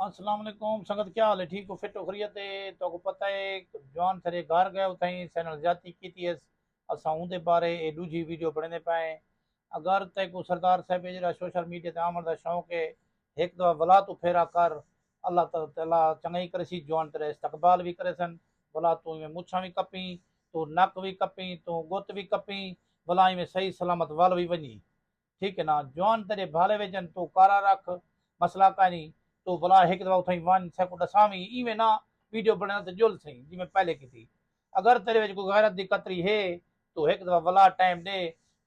अस्सलाम वालेकुम संगत, क्या हाल है? ठीक हो? फिट हो? खरीत है? तो को पता है जवान थे घर गए उतई सैनल जाती की थी असा उनके बारे ए दूजी वीडियो पढ़ने पाए। अगर तय को सरदार साहब जरा सोशल मीडिया ते आमण का शौक है, एक दफ़ा वला तू फेरा कर, अल्लाह ताला चंगाई करे सी, जवान तेरा इस्तकबाल भी करे सन। भला तू में मुछा भी कपी, तू नक भी कपी, तू गुत भी कपी, भला में सही सलामत वल भी वनी। ठीक है ना? जवान तेरे भाले वेजन तू कारा रख, मसला का नहीं। तो भला एक दफा उठाई वन से को दसावी इवें ना वीडियो बनाना तो जुल सही जी मैं पहले की थी। अगर तेरे विच कोई गैरत दी कतरी है तो एक दफा भला टाइम दे,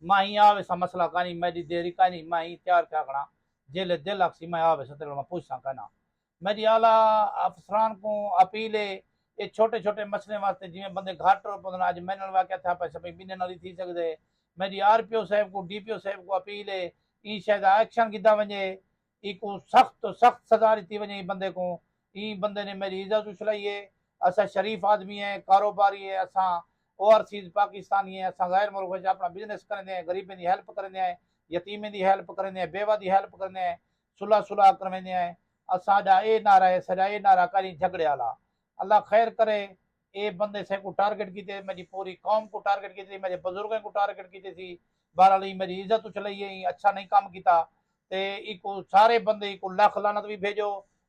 माही आवे सा मसला का नहीं, मेरी देरी का नहीं, माही तैयार क्या करना जेले दिल अक्सी मैं आवे सा तेरे मैं पूछसा कहना। मेरी आला अफसरान को अपील है, ये छोटे छोटे मसले वास्ते जिमें बंदे घाट पौधन अज मैनल वाक्य था पैसे भाई बिने नाली थी सकते। मेरी आरपीओ साहब को डीपीओ साहब को अपील है, ई शायद एक्शन किया वजे, इको सख्त तो सख्त सजा दी वजे बंदे को। ई बंदे ने मेरी इज्जत उछलाई है। असा शरीफ आदमी है, कारोबारी है, असा ओवरसीज पाकिस्तानी है, असा गैर मुल्क अपना बिजनेस करेंगे हैं, गरीबें की हेल्प करेंगे हैं, यतीमें की हेल्प करेंगे हैं, बेवा की हेल्प करेंगे हैं, सुलह सुलह करवेंगे हैं। असाजा ए नारा है, सजा ए नारा करी झगड़े वाला। अल्लाह खैर करे। ए बंदे से को टारगेट की, मेरी पूरी कौम को टारगेट की, मेरे बुजुर्गों को टारगेट की थी। बहरहाल मेरी इज्जत उछलाई है, अच्छा नहीं काम किया। ते इको सारे बंदे इको लख लानत भी भेजो,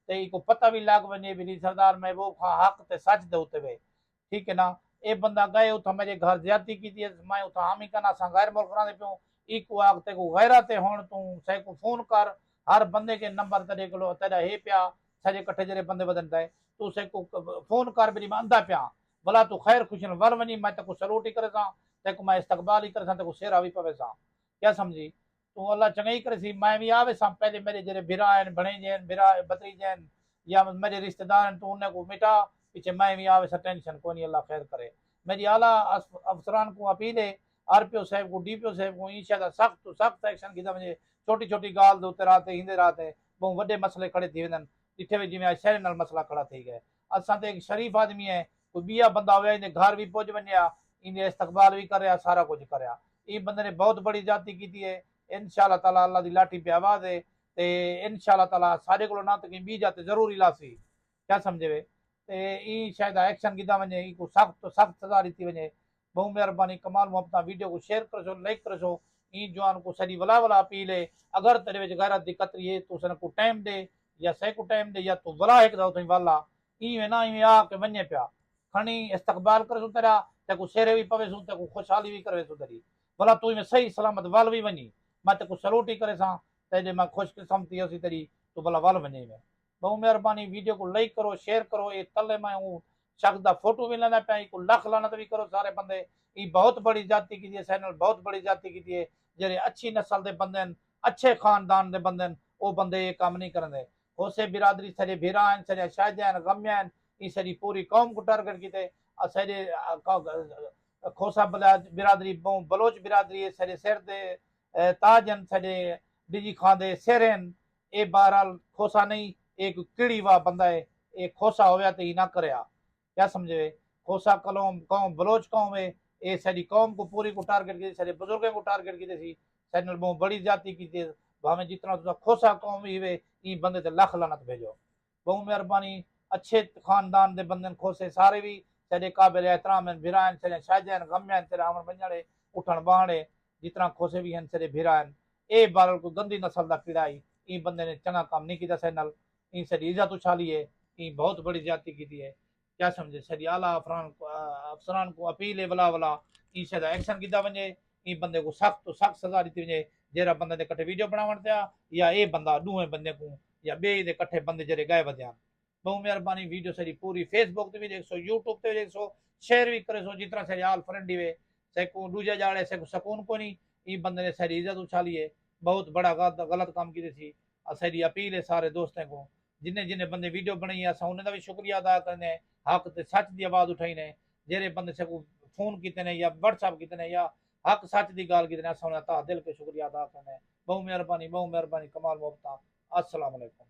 ते इको पता भी लाग वने भी सरदार महबूब खां हक ते सच दे उते वे। ठीक है ना? ए बंदा गए उथा मेरे घर ज्यादती की थी, मैं उथा हामी कना सा गैर मुल्क रहंदे पियो। इको आगते को गैरत होण तू से को फोन कर, हर बंदे के नंबर तेरे को तेरा हे पिया सजे कट्ठे जरे बंदे बदन तय तू से को फोन कर मेरी मांदा पिया। भला तू खैर खुश वर वनी, मैं तेको सलूट ही करे सा, तेको मैं इस्तकबाल ही करे सा, तेको सेरा भी पवे सा। क्या समझी? तो अल्लाह चंगाई करे सी। मैं भी आवे सा पहले मेरे जरे भिरा आन बणे जैन भिरा बतरी जैन या मेरे रिश्तेदार तो उन्हें को मिटा पीछे मैं भी आवे सा, टेंशन को नहीं, अल्लाह खैर करे। मेरी आला अफसरान को अपील है, आरपीओ साहब को डीपीओ साहब को इंशाल्लाह सख्त तो सख्त एक्शन की वजे। छोटी छोटी गाल दो राते हिंदे राते बहुत वड्डे मसले खड़े थी वञनि। ॾिठे वे जिमें शहर नाल मसला खड़ा थी गए। असां तो एक शरीफ आदमी है, कोई बिया बंदा हुआ इन घर भी पहुंच वनिया, इन इस्तकबाल भी कर सारा कुछ कर। ये बंदे ने बहुत बड़ी जाति की है। इंशाल्लाह ताला अल्लाह दी लाठी पे आवाज है, ते इंशाल्लाह ताला सारे को ना तो कहीं बी जाते जरूर इलासी। क्या समझे वे? ते ई शायद एक्शन किया वजे, इको सख्त तो सख्त सजा दी वजे। बहु मेहरबानी, कमाल मोहब्बत, वीडियो को शेयर करो, लाइक करो। ई जवान को सड़ी वला वला अपील है, अगर तेरे विच गैरत दी कतरी है तो सन को टाइम दे, या सै को टाइम दे, या तू वला एक दो वाला इवें ना इवें आके वने पिया खणी इस्तकबाल करे तेरा, तेको शेरे भी पवे सू, तेको खुशहाली भी करे तेरी। भला तू इवें सही सलामत वल भी वनी, मैं तेको सलूट ही करे सा, तेजे मैं खुशकिस्मती होसी तेरी, तू भला वल वने में। बहु मेहरबानी, वीडियो को लाइक करो, शेयर करो। ये तले मैं हूँ शख्स का फोटो भी लेना पाया, को लख लानत भी करो सारे बंदे। ये बहुत बड़ी जाति की है, सैनल बहुत बड़ी जाति की है। जेरे अच्छी नस्ल के बंदे अच्छे खानदान के बंदे वो बंदे ये काम नहीं करेंगे। होसे बिरादरी सरे भीरा सरे शाहजहान गम्या ये सरी पूरी कौम को टारगेट किते। सरे खोसा बिरादरी बलोच बिरादरी सरे सिर दे ताजन सरे डिजी खांदे सिरन। ए बहरहाल खोसा नहीं, एक कीड़ी वा बंदा है। एक खोसा होया तो ही ना करया। क्या समझे? खोसा कलौम कौम बलोच कौम है, ये सारी कौम को पूरी को टारगेट की, सारे बुजुर्गों को टारगेट की थी। सैनल बहुत बड़ी जाति की थी, भावे जितना तुझा खोसा कौम ही वे ई बंदे ते लख लानत भेजो। बहु मेहरबानी, अच्छे खानदान दे बंदन खोसे सारे भी तेरे काबिल एहतराम हैं, भिरान तेरे शाहजहान गम्यान तेरे अमर बंजड़े उठन बाणे जितना खोसे भी हैं तेरे भिरान। ए बारल को गंदी नस्ल का कीड़ाई ई बंदे ने चंगा काम नहीं किया सैनल, ई सरी इज्जत उछाली है, ई बहुत बड़ी जाति की थी है। क्या समझे? सरी आला अफसरान को अपील है वला वला ई शायद एक्शन किया वजे, ई बंदे को सख्त तो सख्त सजा दी वजे। जरा बंदे दे कट्ठे वीडियो बनावण त्या, या ए बंदा दूहे बंदे को या बे दे कट्ठे बंदे जरे गए वध्या। बहु मेहरबानी, वीडियो सरी पूरी फेसबुक ते भी देखो, यूट्यूब ते भी देखो, शेयर भी करे सो जितना सारे आल फ्रेंड वे सेको दूजे जाड़े से सकून को नहीं। ई बंदे ने सारी इज्जत उछाली है, बहुत बड़ा गलत काम की थी। सारी अपील है सारे दोस्तों को, जिन्हें जिन्हें बंदे वीडियो बनाई अस उन्हें भी शुक्रिया अदा करने, हक ते सच की आवाज उठाई ने। जेरे बंदे से फोन किते ने या व्हाट्सएप किते ने या हक सच की गाल की अस दिल के शुक्रिया अदा करने। बहु मेहरबानी, बहु मेहरबानी, कमाल मोहब्बत। अस्सलाम वालेकुम।